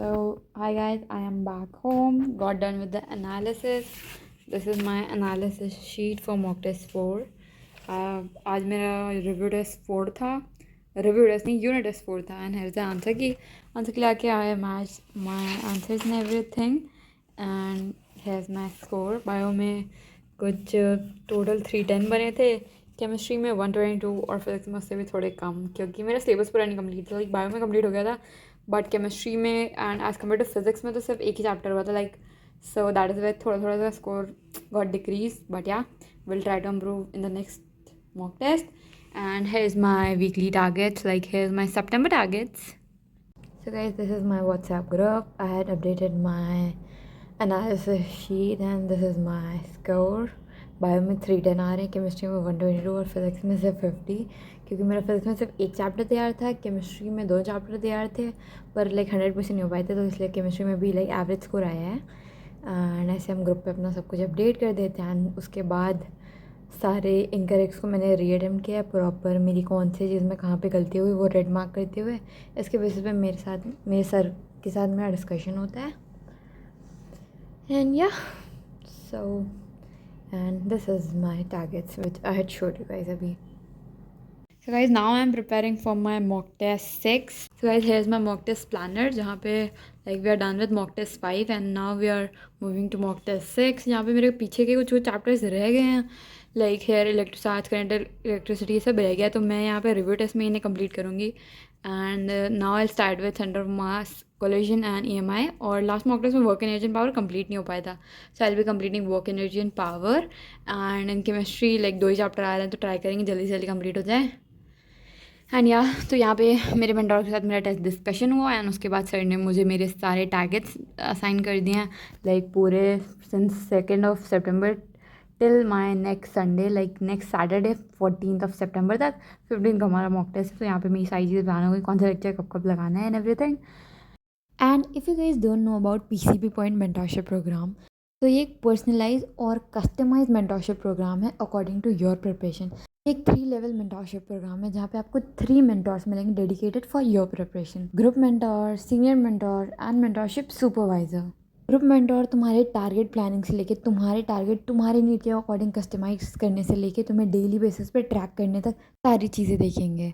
Hi guys, I am back home. Got done with the analysis. This is my analysis sheet for mock test 4. आज मेरा review test 4 था. Review test नहीं, unit test 4 था. And here the answer key answer के लिए आके I match my answers and everything. And here's my score. Bio में कुछ टोटल 310 बने थे. केमिस्ट्री में 122 और फिजिक्स में उससे भी थोड़े कम, क्योंकि मेरा सिलेबस पूरा नहीं कंप्लीट था. लाइक बायो में कंप्लीट हो गया था, बट केमिस्ट्री में and as compare to physics में तो सिर्फ एक ही चैप्टर हुआ था. Like so that is way थोड़ा थोड़ा सा score got decrease. But yeah will try to improve in the next mock test. And here's my weekly targets. Like here's my September targets. So guys, this is my WhatsApp group. I had updated my analysis sheet and this is my score. Bio में 310 आ रहे हैं, chemistry में 122 और physics में सिर्फ 50, क्योंकि मेरा physics में सिर्फ एक चैप्टर तैयार था. केमिस्ट्री में 2 चैप्टर तैयार थे, पर लाइक 100% नहीं हो पाए थे, तो इसलिए केमिस्ट्री में भी लाइक एवरेज स्कोर आया है. एंड ऐसे हम ग्रुप पे अपना सब कुछ अपडेट कर देते हैं. एंड उसके बाद सारे इनकरेक्ट्स को मैंने रीअटेम्प्ट किया प्रॉपर. मेरी कौन सी चीज़ में कहाँ पे गलती हुई वो रेड मार्क करते हुए, इसके बेसिस पे मेरे सर के साथ मेरा डिस्कशन होता है. एंड या so and this is my targets which I had showed you guys अभी. So guys, now I am preparing for my mock test 6. So guys, here's my mock test planner, जहाँ पे like we are done with mock test 5 and now we are moving to mock test 6. यहाँ पे मेरे पीछे के कुछ chapters रह गए हैं, लाइक हेयर इलेक्ट्रोचार्ज करंट इलेक्ट्रिसिटी सब रह गया, तो मैं यहाँ पे रिव्यू टेस्ट में इन्हें कंप्लीट करूँगी. And now I start with centre of mass collision and EMI. और लास्ट मॉक टेस्ट में work energy and power complete नहीं हो पाया था, so I will be completing work energy and power. And in chemistry like 2 ही chapter आ रहे हैं, तो ट्राई करेंगे जल्दी से जल्दी कंप्लीट हो जाए. एंड या तो यहाँ पे मेरे मेंटर के साथ मेरा टेस्ट डिस्कशन हुआ एंड उसके बाद सर ने मुझे मेरे सारे टारगेट्स असाइन कर दिए हैं, लाइक पूरे since 2 September till my next Sunday, like next Saturday 14 September तक. 15 का हमारा मॉक टेस्ट है, तो यहाँ पे मेरी सारी चीज़ें प्लान हो गई, कौन सा लेक्चर कब कब लगाना है and everything. And if you guys don't know about PCP point mentorship program, तो ये एक पर्सनलाइज और कस्टमाइज मेंटरशिप प्रोग्राम है अकॉर्डिंग टू योर प्रिपरेशन. एक 3 लेवल मेंटरशिप प्रोग्राम है, जहाँ पे आपको 3 मेंटर्स मिलेंगे dedicated for your preparation. Group mentor, senior mentor and mentorship supervisor. Group mentor तुम्हारे टारगेट प्लानिंग से लेके तुम्हारे टारगेट तुम्हारे नीड के अकॉर्डिंग कस्टमाइज करने से लेके तुम्हें डेली बेसिस पे ट्रैक करने तक सारी चीज़ें देखेंगे.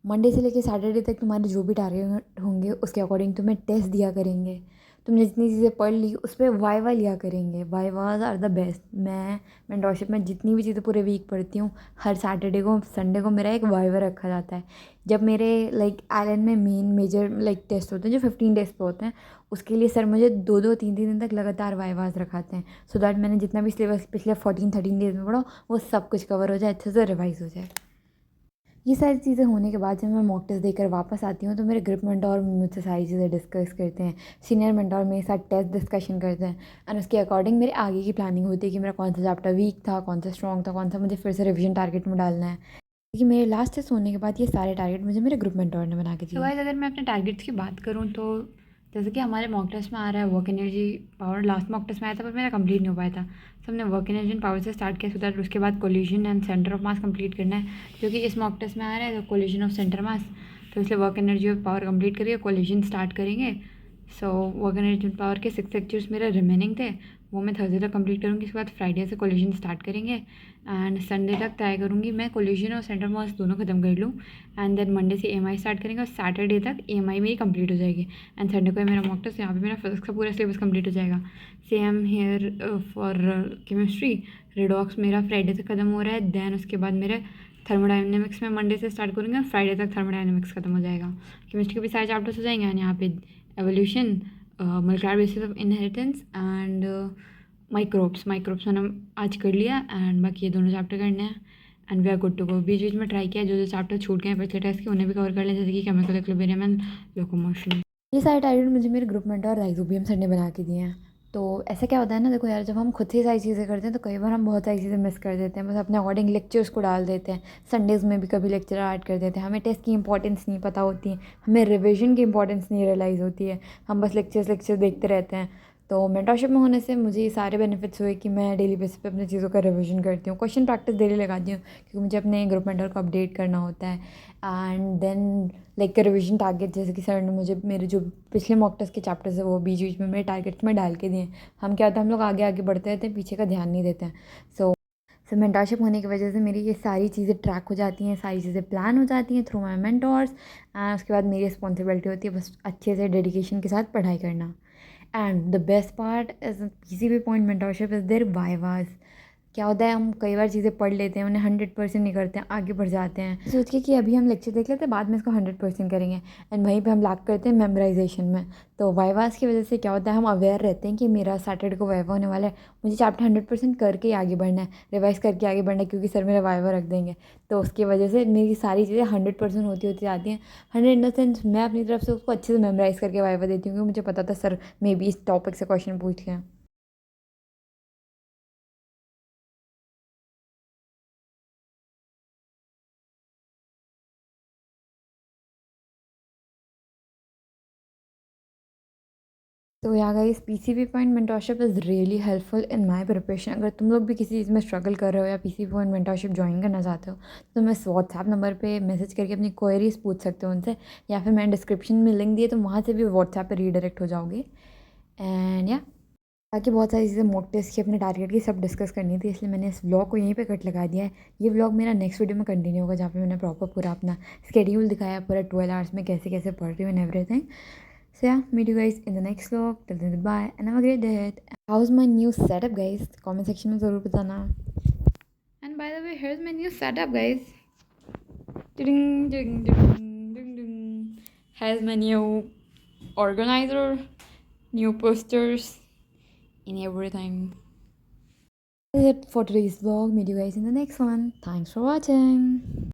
मंडे से लेके सैटरडे तक तुम्हारे जो भी टारगेट होंगे उसके अकॉर्डिंग तुम्हें टेस्ट दिया करेंगे. तुमने जितनी चीज़ें पढ़ ली उस पर वाइवा लिया करेंगे. Vivas are the best. मैं मेंटरशिप में जितनी भी चीज़ें पूरे वीक पढ़ती हूँ, हर सैटरडे को संडे को मेरा एक वाइवा रखा जाता है. जब मेरे लाइक आइलैंड में मेजर लाइक टेस्ट होते हैं जो 15 डेज पे होते हैं, उसके लिए सर मुझे 2-2 3-3 दिन तक लगातार वाइवाज रखाते हैं, सो दैट मैंने जितना भी सिलेबस पिछले 14-13 डेज में पढ़ा वो सब कुछ कवर हो जाए, अच्छे से रिवाइज हो जाए. ये सारी चीज़ें होने के बाद जब मैं मॉक टेस्ट देकर वापस आती हूँ, तो मेरे ग्रुप मेंटर मुझसे सारी चीज़ें डिस्कस करते हैं. सीनियर मेंटर मेरे साथ टेस्ट डिस्कशन करते हैं एंड उसके अकॉर्डिंग मेरे आगे की प्लानिंग होती है कि मेरा कौन सा चैप्टर वीक था, कौन सा स्ट्रॉन्ग था, कौन सा मुझे फिर से रिविजन टारगेट में डालना है. क्योंकि मेरे लास्ट टेस्ट होने के बाद ये सारे टारगेट मुझे मेरे ग्रुप मेंटर ने बना के दिए. तो गाइस, अगर मैं अपने टारगेट्स की बात करूँ तो जैसे कि हमारे मॉक टेस्ट में आ रहा है work energy power. Last mock test में आया था पर मेरा कंप्लीट नहीं हो पाया था, तो हमने वर्क एनर्जी एंड पावर से स्टार्ट किया. सो दैट उसके बाद collision and centre of mass complete करना है, क्योंकि इस मॉक टेस्ट में आ रहा है तो कोलिजन ऑफ सेंटर मास, तो इसलिए वर्क एनर्जी और पावर कंप्लीट करिए, कोलिजन स्टार्ट करेंगे. So work energy and power के 6 लेक्चर्स मेरे रिमेनिंग थे, वो मैं थर्सडे तक कंप्लीट करूँगी. इसके बाद फ्राइडे से कोलिजन स्टार्ट करेंगे एंड संडे तक ट्राई करूँगी मैं कोलिजन और सेंटर मास दोनों खत्म कर लूँ. एंड देन मंडे से EMI स्टार्ट करेंगे और सैटरडे तक EMI मेरी कंप्लीट हो जाएगी. एंड संडे को मेरा मॉक टेस्ट, यहाँ पे मेरा फिजिक्स का पूरा सिलेबस कंप्लीट हो जाएगा. Same here for chemistry. Redox मेरा फ्राइडे तक खत्म हो रहा है. देन उसके बाद मेरे थर्मोडायनेमिक्स में मंडे से स्टार्ट करूँगी और फ्राइडे तक थर्मोडायनेमिक्स खत्म हो जाएगा. केमिस्ट्री के भी सारे चैप्टर्स हो जाएंगे. एंड यहाँ पे evolution, molecular basis of inheritance and microbes मैंने आज कर लिया. एंड बाकी ये दोनों चैप्टर करने हैं and we are good to go. बीच बीच में ट्राई किया जो चैप्टर छूट गए हैं पिछले टेस्ट के उन्हें भी कवर कर लें, जैसे कि केमिकल इक्विलिब्रियम एंड लोकोमोशन. ये सारे टारगेट मुझे मेरे ग्रुप मेंटर और राइजोबियम सर ने बना के दिए हैं. तो ऐसा क्या होता है ना, देखो यार, जब हम खुद से सारी चीज़ें करते हैं तो कई बार हम बहुत सारी चीज़ें मिस कर देते हैं. बस अपने अकॉर्डिंग लेक्चर्स को डाल देते हैं. संडेज़ में भी कभी लेक्चर ऐड कर देते हैं. हमें टेस्ट की इंपॉर्टेंस नहीं पता होती है, हमें रिविजन की इंपॉर्टेंस नहीं रियलाइज़ होती है. हम बस लेक्चर्स देखते रहते हैं. तो मेंटरशिप में होने से मुझे ये सारे बेनिफिट्स हुए कि मैं डेली बेसिस पे अपनी चीज़ों का रिवीजन करती हूँ, क्वेश्चन प्रैक्टिस डेली लगाती हूँ क्योंकि मुझे अपने ग्रुप मेंटर को अपडेट करना होता है। And then like revision target, जैसे कि सर ने मुझे मेरे जो पिछले मॉक टेस्ट के चैप्टर्स है वो बीच बीच में मेरे टारगेट्स में डाल के दिए। हम क्या होता है, हम लोग आगे आगे बढ़ते रहते हैं, पीछे का ध्यान नहीं देते हैं। सो मेंटरशिप होने की वजह से मेरी ये सारी चीज़ें ट्रैक हो जाती हैं, सारी चीज़ें प्लान हो जाती हैं थ्रू माई मेंटोर्स। एंड उसके बाद मेरी रिस्पॉन्सिबिलिटी होती है बस अच्छे से डेडिकेशन के साथ पढ़ाई करना। And the best part is किसी भी point mentorship is there vivas. क्या होता है, हम कई बार चीज़ें पढ़ लेते हैं, उन्हें 100% नहीं करते हैं, आगे बढ़ जाते हैं सोच के कि अभी हम लेक्चर देख लेते हैं, बाद में इसको 100% करेंगे, एंड वहीं पे हम लैग करते हैं मेमोराइजेशन में। तो वाइवास की वजह से क्या होता है, हम अवेयर रहते हैं कि मेरा सैटरडे को वाइवा होने वाला है, मुझे चैप्टर 100% करके ही आगे बढ़ना है, रिवाइज करके आगे बढ़ना है, क्योंकि सर मेरा वाइवा रख देंगे। तो उसकी वजह से मेरी सारी चीज़ें 100% होती होती जाती हैं। 100 इन द सेंस मैं अपनी तरफ से उसको अच्छे से मेमोराइज़ करके वाइवा देती हूँ, क्योंकि मुझे पता था सर मे बी इस टॉपिक से क्वेश्चन पूछ लें। तो या guys, PCB point mentorship is really helpful in my preparation. अगर तुम लोग भी किसी चीज़ में स्ट्रगल कर रहे हो या पीसीबी पॉइंट मेंटरशिप ज्वाइन करना चाहते हो, तो तुम इस व्हाट्सएप नंबर पे मैसेज करके अपनी क्वेरीज पूछ सकते हो उनसे, या फिर मैंने डिस्क्रिप्शन में लिंक दिए तो वहाँ से भी व्हाट्सएप पे रीडायरेक्ट हो जाओगे। एंड या बाकी बहुत सारी चीज़ें मॉक टेस्ट की, अपने टारगेट की सब डिस्कस करनी थी, इसलिए मैंने इस व्लॉग को यहीं पे कट लगा दिया है। ये व्लॉग मेरा नेक्स्ट वीडियो में कंटिन्यू होगा, जहाँ पे मैंने प्रॉपर पूरा अपना स्केड्यूल दिखाया, पूरा 12 आवर्स में कैसे कैसे पढ़ रही हूँ and everything. So yeah, meet you guys in the next vlog. Till then, goodbye and have a great day ahead. How's my new setup, guys? Comment section में ज़रूर बताना. And by the way, here's my new setup, guys. Ding ding ding ding ding. Has my new organizer, new posters, and everything. That's it for today's vlog. Meet you guys in the next one. Thanks for watching.